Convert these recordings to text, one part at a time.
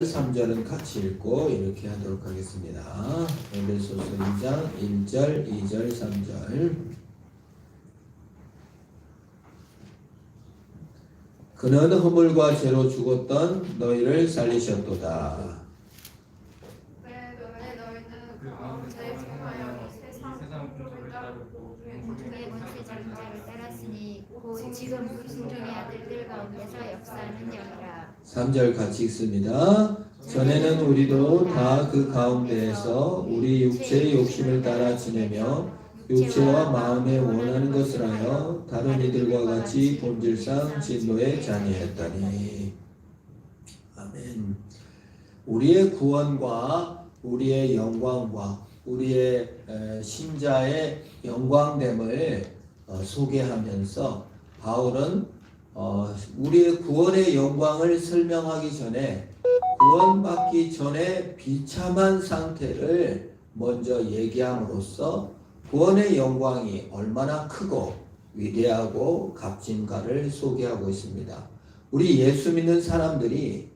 3절은 같이 읽고 이렇게 하도록 하겠습니다. 에베소서 2장 1절, 2절, 3절. 그는 허물과 죄로 죽었던 너희를 살리셨도다. 지금 불순종의 아들들 가운데서 역사하는 영이라. 3절 같이 읽습니다. 전에는 우리도 다 그 가운데에서 우리 육체의 욕심을 따라 지내며 육체와 마음에 원하는 것을 하여 다른 이들과 같이 본질상 진노의 자녀였다니. 아멘. 우리의 구원과 우리의 영광과 우리의 신자의 영광됨을 소개하면서 바울은 우리의 구원의 영광을 설명하기 전에 구원받기 전에 비참한 상태를 먼저 얘기함으로써 구원의 영광이 얼마나 크고 위대하고 값진가를 소개하고 있습니다. 우리 예수 믿는 사람들이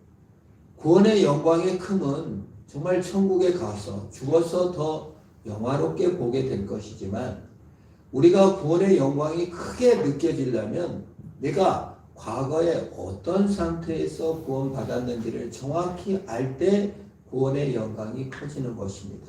구원의 영광의 큼은 정말 천국에 가서 죽어서 더 영화롭게 보게 될 것이지만 우리가 구원의 영광이 크게 느껴지려면 내가 과거에 어떤 상태에서 구원받았는지를 정확히 알 때 구원의 영광이 커지는 것입니다.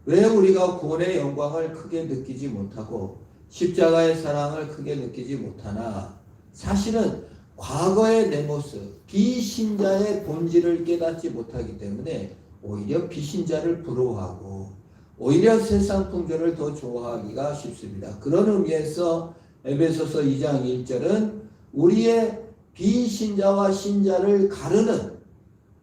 왜 우리가 구원의 영광을 크게 느끼지 못하고 십자가의 사랑을 크게 느끼지 못하나? 사실은 과거의 내 모습, 비신자의 본질을 깨닫지 못하기 때문에 오히려 비신자를 부러워하고 오히려 세상 풍조를 더 좋아하기가 쉽습니다. 그런 의미에서 에베소서 2장 1절은 우리의 비신자와 신자를 가르는,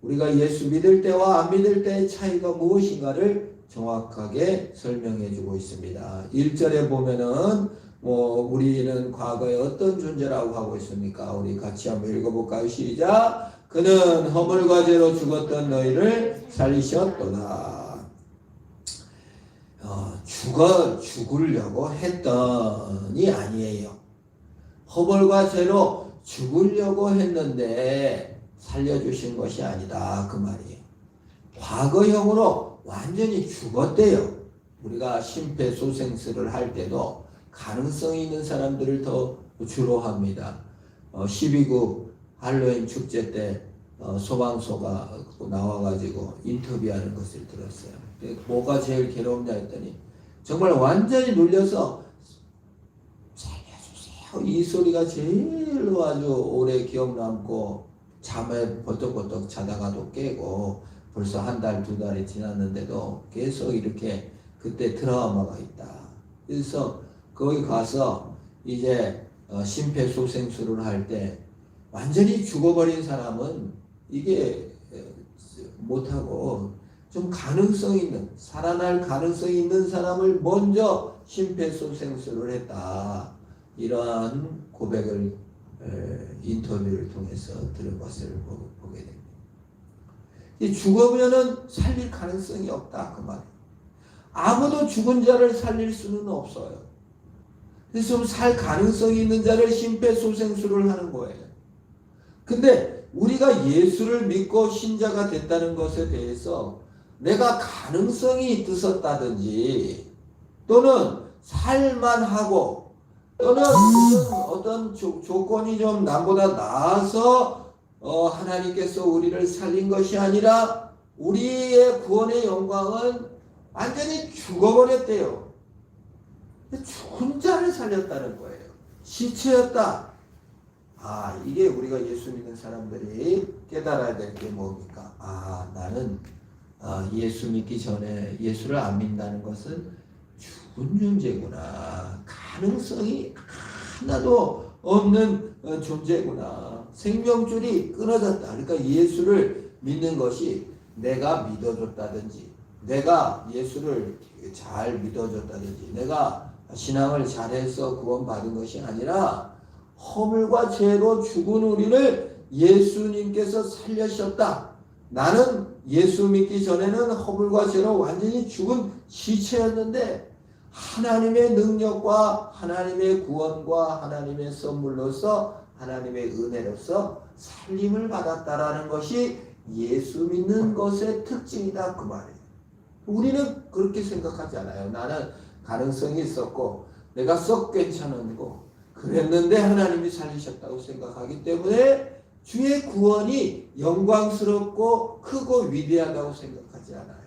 우리가 예수 믿을 때와 안 믿을 때의 차이가 무엇인가를 정확하게 설명해 주고 있습니다. 1절에 보면은 우리는 과거에 어떤 존재라고 하고 있습니까? 우리 같이 한번 읽어볼까요? 시작. 그는 허물과 죄로 죽었던 너희를 살리셨도다. 죽으려고 했더니 아니에요. 허물과 죄로 죽으려고 했는데 살려주신 것이 아니다, 그 말이에요. 과거형으로 완전히 죽었대요. 우리가 심폐소생술을 할 때도 가능성이 있는 사람들을 더 주로 합니다. 12구 할로윈 축제 때 소방서가 나와가지고 인터뷰하는 것을 들었어요. 뭐가 제일 괴롭냐 했더니 정말 완전히 눌려서 살려주세요, 이 소리가 제일로 아주 오래 기억 남고 잠에 버떡버떡 자다가도 깨고 벌써 한 달, 두 달이 지났는데도 계속 이렇게 그때 트라우마가 있다. 그래서 거기 가서 이제 심폐소생술을 할 때 완전히 죽어버린 사람은 이게 못하고 좀 가능성 있는, 살아날 가능성이 있는 사람을 먼저 심폐소생술을 했다. 이러한 고백을 인터뷰를 통해서 들은 것을 보게 됩니다. 죽으면은 살릴 가능성이 없다, 그 말이에요. 아무도 죽은 자를 살릴 수는 없어요. 그래서 좀 살 가능성이 있는 자를 심폐소생술을 하는 거예요. 근데 우리가 예수를 믿고 신자가 됐다는 것에 대해서 내가 가능성이 있었다든지 또는 살만하고 또는 어떤 조건이 좀 남보다 나아서 하나님께서 우리를 살린 것이 아니라 우리의 구원의 영광은 완전히 죽어버렸대요. 죽은 자를 살렸다는 거예요. 시체였다. 이게 우리가 예수 믿는 사람들이 깨달아야 될 게 뭡니까? 나는 예수 믿기 전에 예수를 안 믿는다는 것은 죽은 존재구나. 가능성이 하나도 없는 존재구나. 생명줄이 끊어졌다. 그러니까 예수를 믿는 것이 내가 믿어줬다든지, 내가 예수를 잘 믿어줬다든지, 내가 신앙을 잘해서 구원받은 것이 아니라 허물과 죄로 죽은 우리를 예수님께서 살려주셨다. 나는 예수 믿기 전에는 허물과 죄로 완전히 죽은 시체였는데 하나님의 능력과 하나님의 구원과 하나님의 선물로서 하나님의 은혜로서 살림을 받았다라는 것이 예수 믿는 것의 특징이다 그 말이에요. 우리는 그렇게 생각하지 않아요. 나는 가능성이 있었고 내가 썩 괜찮은 거 그랬는데 하나님이 살리셨다고 생각하기 때문에 주의 구원이 영광스럽고 크고 위대하다고 생각하지 않아요.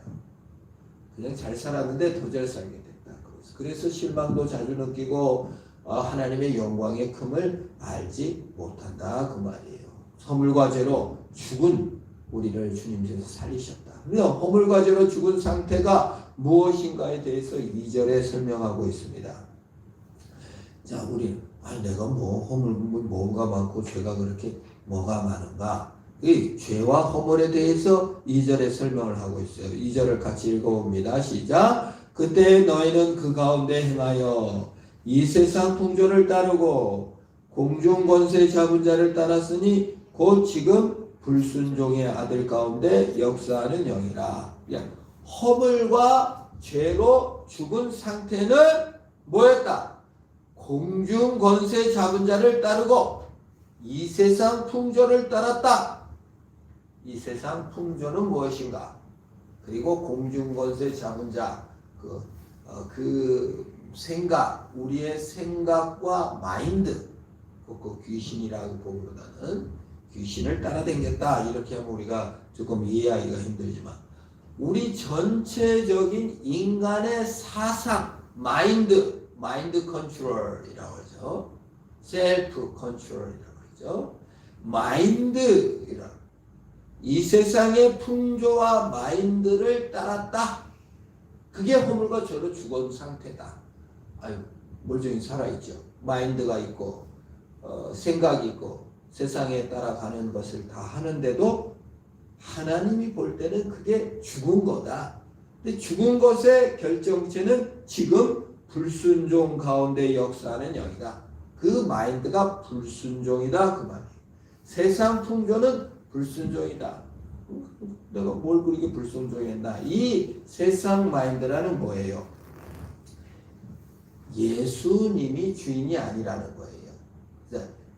그냥 잘 살았는데 더 잘 살게 됐다. 그래서 실망도 자주 느끼고 하나님의 영광의 큼을 알지 못한다 그 말이에요. 허물과 죄로 죽은 우리를 주님께서 살리셨다. 허물과 죄로 죽은 상태가 무엇인가에 대해서 2절에 설명하고 있습니다. 자, 우리 내가 허물 뭐가 많고 죄가 그렇게 뭐가 많은가? 이 죄와 허물에 대해서 2절에 설명을 하고 있어요. 2절을 같이 읽어봅니다. 시작. 그때 너희는 그 가운데 행하여 이 세상 풍조를 따르고 공중 권세 잡은 자를 따랐으니 곧 지금 불순종의 아들 가운데 역사하는 영이라. 허물과 죄로 죽은 상태는 뭐였다? 공중 권세 잡은 자를 따르고 이 세상 풍조를 따랐다. 이 세상 풍조는 무엇인가? 그리고 공중 권세 잡은 자, 그 생각, 우리의 생각과 마인드, 그 귀신이라고 보기보다는 귀신을 따라다녔다 이렇게 하면 우리가 조금 이해하기가 힘들지만 우리 전체적인 인간의 사상, 마인드 컨트롤이라고 하죠. 셀프 컨트롤이라고 하죠. 마인드이라 이 세상의 풍조와 마인드를 따랐다. 그게 허물과 죄로 죽은 상태다. 멀쩡히 살아있죠. 마인드가 있고 생각이 있고 세상에 따라가는 것을 다 하는데도 하나님이 볼 때는 그게 죽은 거다. 근데 죽은 것의 결정체는 지금 불순종 가운데 역사하는 영이다. 그 마인드가 불순종이다 그 말이에요. 세상 풍조는 불순종이다. 내가 뭘 그렇게 불순종했나? 이 세상 마인드라는 뭐예요? 예수님이 주인이 아니라는 거예요.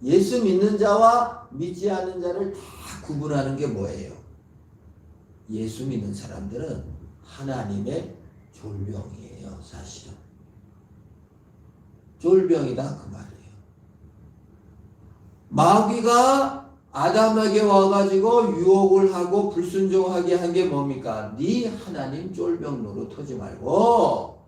예수 믿는 자와 믿지 않는 자를 다 구분하는 게 뭐예요? 예수 믿는 사람들은 하나님의 졸병이에요. 사실은 졸병이다 그 말이에요. 마귀가 아담에게 와가지고 유혹을 하고 불순종하게 한 게 뭡니까? 네 하나님 쫄병 노릇하지 말고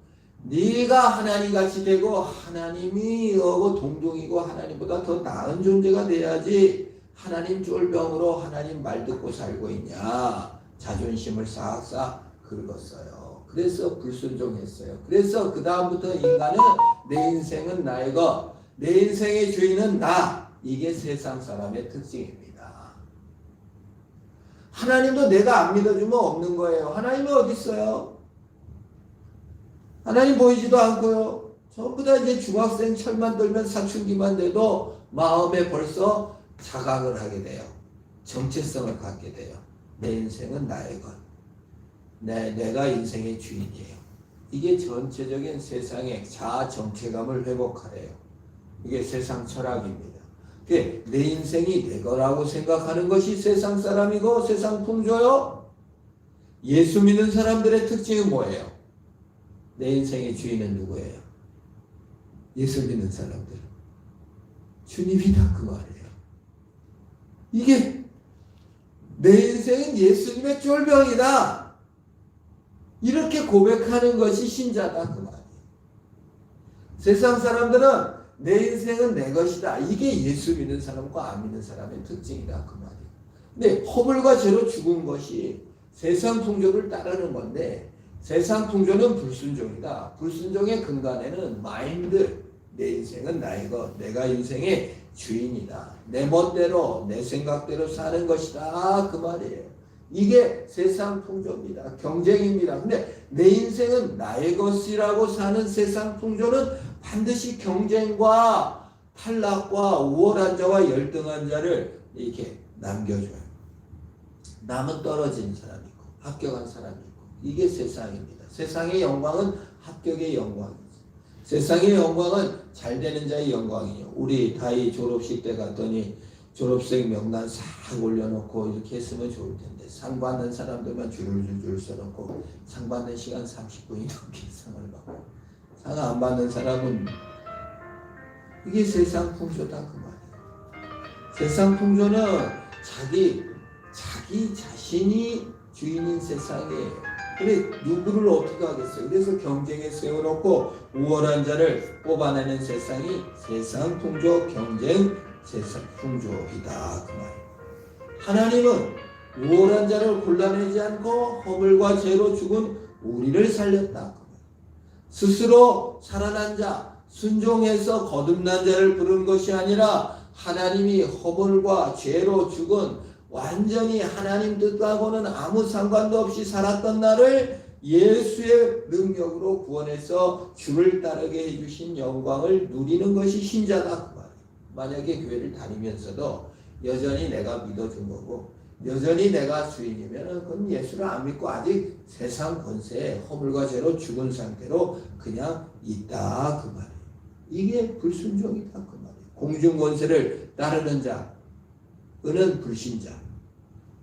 네가 하나님같이 되고 하나님이 동종이고 하나님보다 더 나은 존재가 돼야지 하나님 쫄병으로 하나님 말 듣고 살고 있냐. 자존심을 싹싹 긁었어요. 그래서 불순종했어요. 그래서 그 다음부터 인간은 내 인생은 나의 것, 내 인생의 주인은 나. 이게 세상 사람의 특징입니다. 하나님도 내가 안 믿어주면 없는 거예요. 하나님이 어디 있어요? 하나님 보이지도 않고요. 전부 다 이제 중학생 철만 들면 사춘기만 돼도 마음에 벌써 자각을 하게 돼요. 정체성을 갖게 돼요. 내 인생은 나의 것. 내가 인생의 주인이에요. 이게 전체적인 세상의 자아 정체감을 회복하래요. 이게 세상 철학입니다. 내 인생이 내 거라고 생각하는 것이 세상 사람이고 세상 풍조요. 예수 믿는 사람들의 특징은 뭐예요? 내 인생의 주인은 누구예요? 예수 믿는 사람들. 주님이다 그 말이에요. 이게 내 인생은 예수님의 쫄병이다. 이렇게 고백하는 것이 신자다 그 말이에요. 세상 사람들은 내 인생은 내 것이다. 이게 예수 믿는 사람과 안 믿는 사람의 특징이다 그 말이에요. 근데 허물과 죄로 죽은 것이 세상 풍조를 따르는 건데 세상 풍조는 불순종이다. 불순종의 근간에는 마인드, 내 인생은 나의 것, 내가 인생의 주인이다. 내 멋대로 내 생각대로 사는 것이다 그 말이에요. 이게 세상 풍조입니다. 경쟁입니다. 근데 내 인생은 나의 것이라고 사는 세상 풍조는 반드시 경쟁과 탈락과 우월한 자와 열등한 자를 이렇게 남겨줘요. 남은 떨어진 사람이 있고 합격한 사람이 있고 이게 세상입니다. 세상의 영광은 합격의 영광이죠. 세상의 영광은 잘 되는 자의 영광이에요. 우리 다이 졸업식 때 갔더니 졸업생 명단 싹 올려놓고 이렇게 했으면 좋을 텐데 상 받는 사람들만 줄줄 써놓고 상 받는 시간 30분이 넘게 상을 받고 상 안 받는 사람은 이게 세상 풍조다 그 말이에요. 세상 풍조는 자기 자신이 주인인 세상이에요. 그래 누구를 어떻게 하겠어요? 그래서 경쟁에 세워놓고 우월한 자를 뽑아내는 세상이 세상 풍조 경쟁 세상 풍조이다 그 말이에요. 하나님은 우월한 자를 골라내지 않고 허물과 죄로 죽은 우리를 살렸다 그 말이에요. 스스로 살아난 자 순종해서 거듭난 자를 부르는 것이 아니라 하나님이 허물과 죄로 죽은 완전히 하나님 뜻하고는 아무 상관도 없이 살았던 나를 예수의 능력으로 구원해서 주를 따르게 해주신 영광을 누리는 것이 신자다 그 말이에요. 만약에 교회를 다니면서도 여전히 내가 믿어준 거고 여전히 내가 주인이면 그건 예수를 안 믿고 아직 세상 권세에 허물과 죄로 죽은 상태로 그냥 있다 그 말이에요. 이게 불순종이다 그 말이에요. 공중 권세를 따르는 자는 불신자.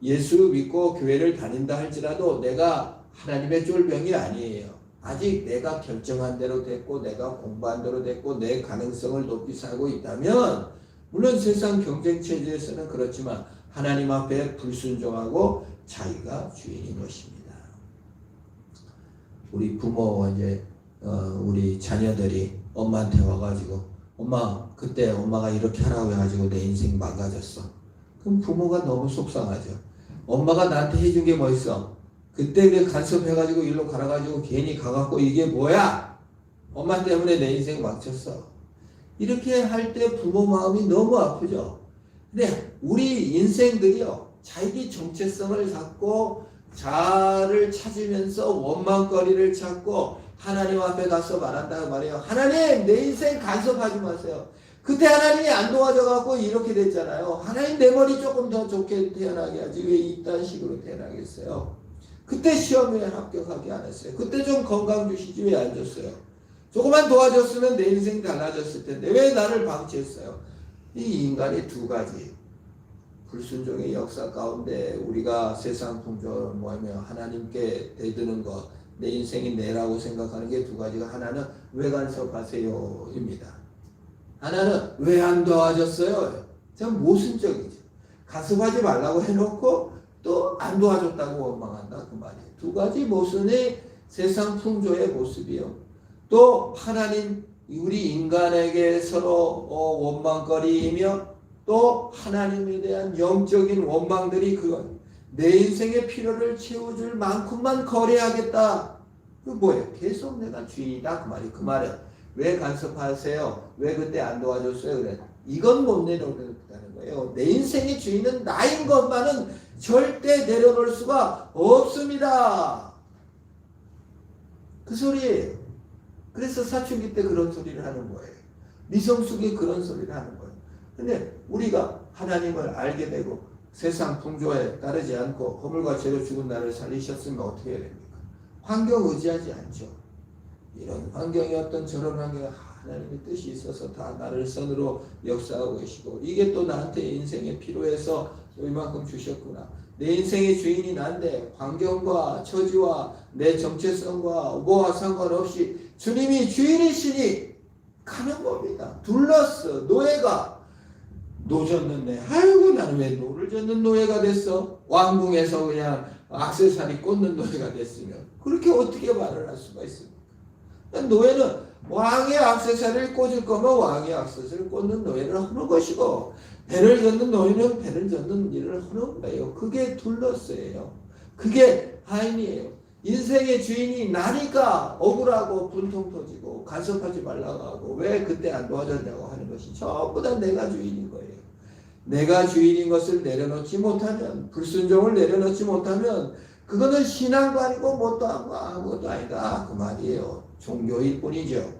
예수 믿고 교회를 다닌다 할지라도 내가 하나님의 쫄병이 아니에요. 아직 내가 결정한 대로 됐고 내가 공부한 대로 됐고 내 가능성을 높이 살고 있다면 물론 세상 경쟁 체제에서는 그렇지만 하나님 앞에 불순종하고 자기가 주인인 것입니다. 우리 부모 이제 우리 자녀들이 엄마한테 와가지고 엄마 그때 엄마가 이렇게 하라고 해가지고 내 인생 망가졌어. 그럼 부모가 너무 속상하죠. 엄마가 나한테 해준 게 뭐 있어? 그때 그래 간섭해가지고 일로 가라가지고 괜히 가갖고 이게 뭐야? 엄마 때문에 내 인생 망쳤어. 이렇게 할 때 부모 마음이 너무 아프죠. 근데 우리 인생들이요 자기 정체성을 갖고 자아를 찾으면서 원망거리를 찾고 하나님 앞에 가서 말한다고 말해요. 하나님 내 인생 간섭하지 마세요. 그때 하나님이 안 도와줘갖고 이렇게 됐잖아요. 하나님 내 머리 조금 더 좋게 태어나게 하지 왜 이딴 식으로 태어나겠어요. 그때 시험에 합격하게 안 했어요. 그때 좀 건강 주시지 왜 안 줬어요. 조금만 도와줬으면 내 인생이 달라졌을 텐데 왜 나를 방치했어요. 이 인간이 두 가지 불순종의 역사 가운데 우리가 세상 풍조 뭐냐면 하나님께 대드는 것 내 인생이 내라고 생각하는 게 두 가지가 하나는 왜 간섭하세요 입니다. 하나는 왜 안 도와줬어요? 참 모순적이죠. 간섭하지 말라고 해놓고 또 안 도와줬다고 원망한다 그 말이에요. 두 가지 모순의 세상 풍조의 모습이요. 또 하나님 우리 인간에게 서로 원망거리며 또 하나님에 대한 영적인 원망들이 그건 내 인생의 필요를 채워줄 만큼만 거래하겠다. 그 뭐예요? 계속 내가 주인이다 그 말이에요. 그 말은 왜 간섭하세요? 왜 그때 안 도와줬어요? 그래. 이건 못 내려놓는다는 거예요. 내 인생의 주인은 나인 것만은 절대 내려놓을 수가 없습니다. 그 소리예요. 그래서 사춘기 때 그런 소리를 하는 거예요. 미성숙이 그런 소리를 하는 거예요. 근데 우리가 하나님을 알게 되고 세상 풍조에 따르지 않고 허물과 죄로 죽은 나를 살리셨으면 어떻게 해야 됩니까? 환경 의지하지 않죠. 이런 환경이었던 저런 환경에 하나님의 뜻이 있어서 다 나를 선으로 역사하고 계시고 이게 또 나한테 인생에 필요해서 이만큼 주셨구나. 내 인생의 주인이 난데 환경과 처지와 내 정체성과 뭐와 상관없이 주님이 주인이시니 가는 겁니다. 둘렀어. 노예가 노졌는데 아이고 나는 왜 노를 젓는 노예가 됐어? 왕궁에서 그냥 액세서리 꽂는 노예가 됐으면 그렇게 어떻게 말을 할 수가 있습니까? 노예는 왕의 액세서리를 꽂을 거면 왕의 액세서리를 꽂는 노예를 하는 것이고 배를 젓는 노예는 배를 젓는 일을 하는 거예요. 그게 둘러스예요. 그게 하인이에요. 인생의 주인이 나니까 억울하고 분통 터지고 간섭하지 말라고 하고 왜 그때 안 도와줬냐고 하는 것이 전부 다 내가 주인인 거예요. 내가 주인인 것을 내려놓지 못하면 불순종을 내려놓지 못하면 그거는 신앙도 아니고 뭣도 아무것도 아니다 그 말이에요. 종교일 뿐이죠.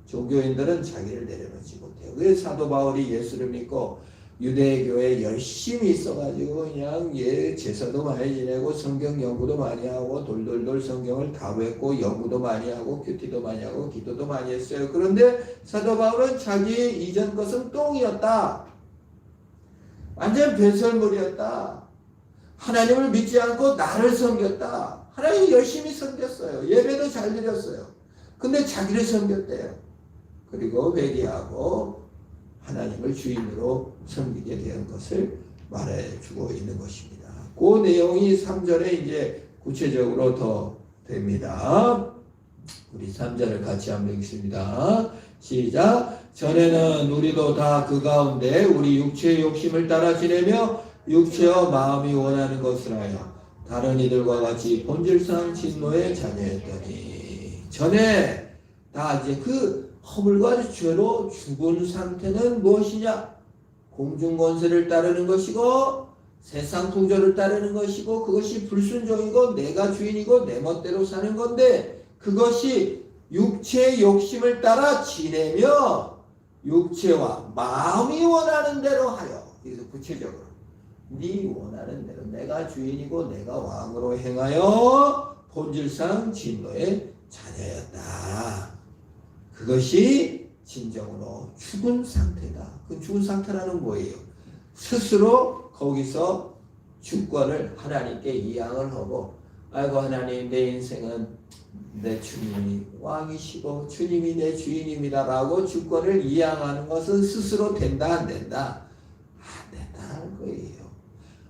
종교인들은 자기를 내려놓지 못해요. 왜 사도 바울이 예수를 믿고 유대교에 열심히 있어가지고 그냥 제사도 많이 지내고 성경 연구도 많이 하고 돌돌돌 성경을 다 외웠고 연구도 많이 하고 큐티도 많이 하고 기도도 많이 했어요. 그런데 사도 바울은 자기의 이전 것은 똥이었다. 완전 배설물이었다. 하나님을 믿지 않고 나를 섬겼다. 하나님 열심히 섬겼어요. 예배도 잘 드렸어요. 근데 자기를 섬겼대요. 그리고 회개하고 하나님을 주인으로 섬기게 된 것을 말해주고 있는 것입니다. 그 내용이 3절에 이제 구체적으로 더 됩니다. 우리 3절을 같이 한번 읽습니다. 시작. 전에는 우리도 다 그 가운데 우리 육체의 욕심을 따라 지내며 육체와 마음이 원하는 것을 하여 다른 이들과 같이 본질상 진노의 자녀였더니, 전에 다 이제 그 허물과 죄로 죽은 상태는 무엇이냐? 공중권세를 따르는 것이고 세상 풍조를 따르는 것이고, 그것이 불순종이고 내가 주인이고 내 멋대로 사는 건데, 그것이 육체의 욕심을 따라 지내며 육체와 마음이 원하는 대로 하여, 그래서 구체적으로 네 원하는 대로 내가 주인이고 내가 왕으로 행하여 본질상 진노의 자녀였다. 그것이 진정으로 죽은 상태다. 그 죽은 상태라는 뭐예요? 스스로 거기서 주권을 하나님께 이양을 하고, 아이고 하나님, 내 인생은 내 주님이 왕이시고 주님이 내 주인입니다 라고 주권을 이양하는 것은 스스로 된다 안 된다? 안 된다는 거예요.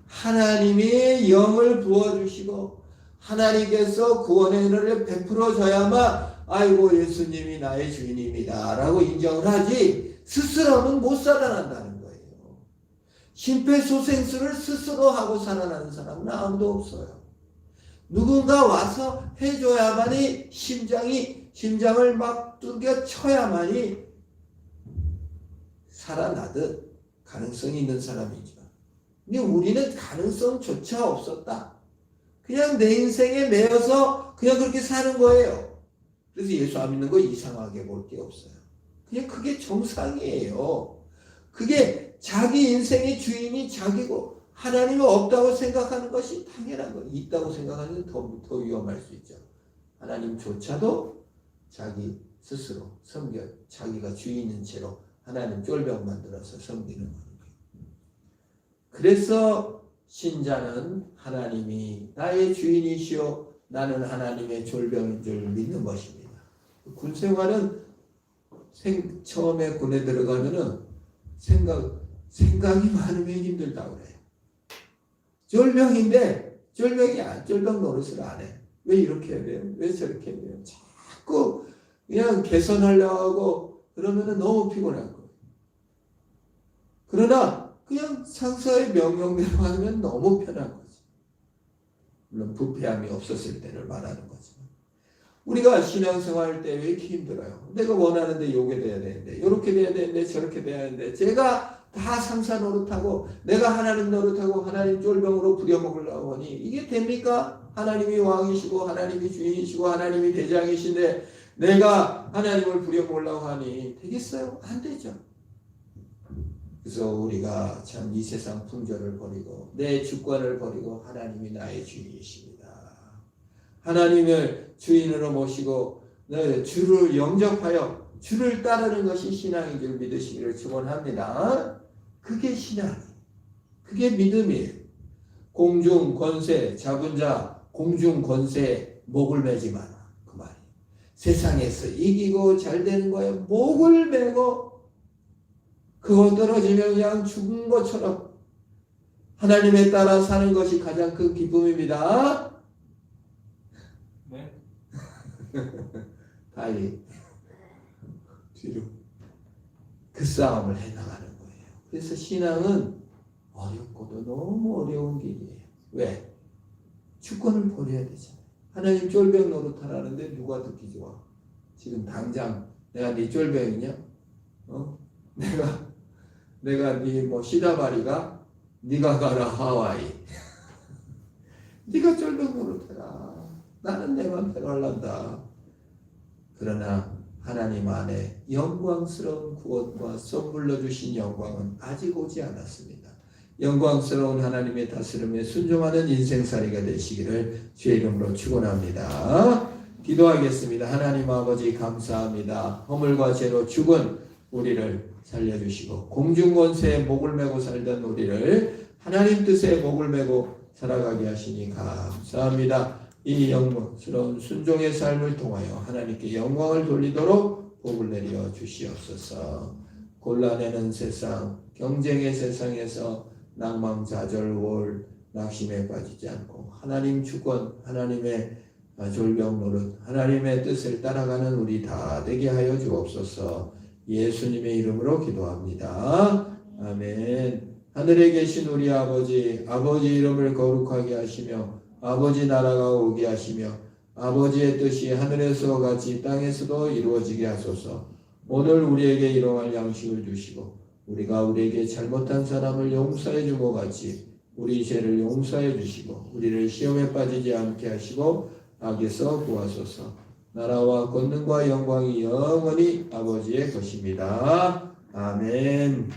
하나님이 영을 부어주시고 하나님께서 구원의 은혜를 베풀어줘야만 아이고 예수님이 나의 주인입니다 라고 인정을 하지, 스스로는 못 살아난다는 거예요. 심폐소생술을 스스로 하고 살아나는 사람은 아무도 없어요. 누군가 와서 해줘야만이 심장을 막 두겨 쳐야만이 살아나듯 가능성이 있는 사람이지만, 근데 우리는 가능성조차 없었다. 그냥 내 인생에 매여서 그냥 그렇게 사는 거예요. 그래서 예수 안 믿는 거 이상하게 볼 게 없어요. 그냥 그게 정상이에요. 그게 자기 인생의 주인이 자기고 하나님이 없다고 생각하는 것이 당연한 거예요. 있다고 생각하는 더 위험할 수 있죠. 하나님조차도 자기 스스로 섬겨, 자기가 주인인 채로 하나님 쫄병 만들어서 섬기는 거예요. 그래서 신자는 하나님이 나의 주인이시오, 나는 하나님의 졸병인 줄 믿는 것입니다. 군 생활은 처음에 군에 들어가면은 생각이 많으면 힘들다고 그래요. 졸병인데 졸병 노릇을 안 해. 왜 이렇게 해야 돼요? 왜 저렇게 해야 돼요? 자꾸 그냥 개선하려고 하고 그러면은 너무 피곤할 거예요. 그러나 그냥 상사의 명령대로 하면 너무 편한 거지. 물론 부패함이 없었을 때를 말하는 거지만, 우리가 신앙생활 할 때 왜 이렇게 힘들어요? 내가 원하는데 요게 돼야 되는데, 요렇게 돼야 되는데, 저렇게 돼야 되는데, 제가 다 상사 노릇하고 내가 하나님 노릇하고 하나님 쫄병으로 부려먹으려고 하니 이게 됩니까? 하나님이 왕이시고 하나님이 주인이시고 하나님이 대장이신데 내가 하나님을 부려먹으려고 하니 되겠어요? 안 되죠. 그래서 우리가 참 이 세상 풍조를 버리고 내 주권을 버리고 하나님이 나의 주인이십니다. 하나님을 주인으로 모시고 주를 영접하여 주를 따르는 것이 신앙인 줄 믿으시기를 축원합니다. 그게 신앙이에요. 그게 믿음이에요. 공중 권세 잡은 자 공중 권세에 목을 매지 마라, 그 말이에요. 세상에서 이기고 잘 되는 거에 목을 매고 그거 떨어지면 그냥 죽은 것처럼 하나님에 따라 사는 것이 가장 큰 기쁨입니다. 네. 다이 뒤로 그 싸움을 해나가는 거예요. 그래서 신앙은 어렵고도 너무 어려운 길이에요. 왜? 주권을 버려야 되잖아요. 하나님 쫄병 노릇하라는데 누가 듣기 좋아? 지금 당장 내가 네 쫄병이냐? 내가 네 뭐 시다바리가 네가 가라 하와이. 네가 쫄병 노릇해라. 나는 내 맘대로 할란다. 그러나 하나님 안에 영광스러운 구원과 선물로 주신 영광은 아직 오지 않았습니다. 영광스러운 하나님의 다스림에 순종하는 인생살이가 되시기를 주의 이름으로 축원합니다. 기도하겠습니다. 하나님 아버지 감사합니다. 허물과 죄로 죽은 우리를 살려주시고 공중권세에 목을 메고 살던 우리를 하나님 뜻에 목을 메고 살아가게 하시니 감사합니다. 이 영광스러운 순종의 삶을 통하여 하나님께 영광을 돌리도록 복을 내려 주시옵소서. 곤란해는 세상, 경쟁의 세상에서 낭망, 좌절, 우울, 낙심에 빠지지 않고 하나님 주권, 하나님의 졸병 노릇, 하나님의 뜻을 따라가는 우리 다 되게 하여 주옵소서. 예수님의 이름으로 기도합니다. 아멘. 하늘에 계신 우리 아버지, 아버지 이름을 거룩하게 하시며 아버지 나라가 오게 하시며 아버지의 뜻이 하늘에서 같이 땅에서도 이루어지게 하소서. 오늘 우리에게 일용할 양식을 주시고 우리가 우리에게 잘못한 사람을 용서해 준 것 같이 우리 죄를 용서해 주시고 우리를 시험에 빠지지 않게 하시고 악에서 구하소서. 나라와 권능과 영광이 영원히 아버지의 것입니다. 아멘.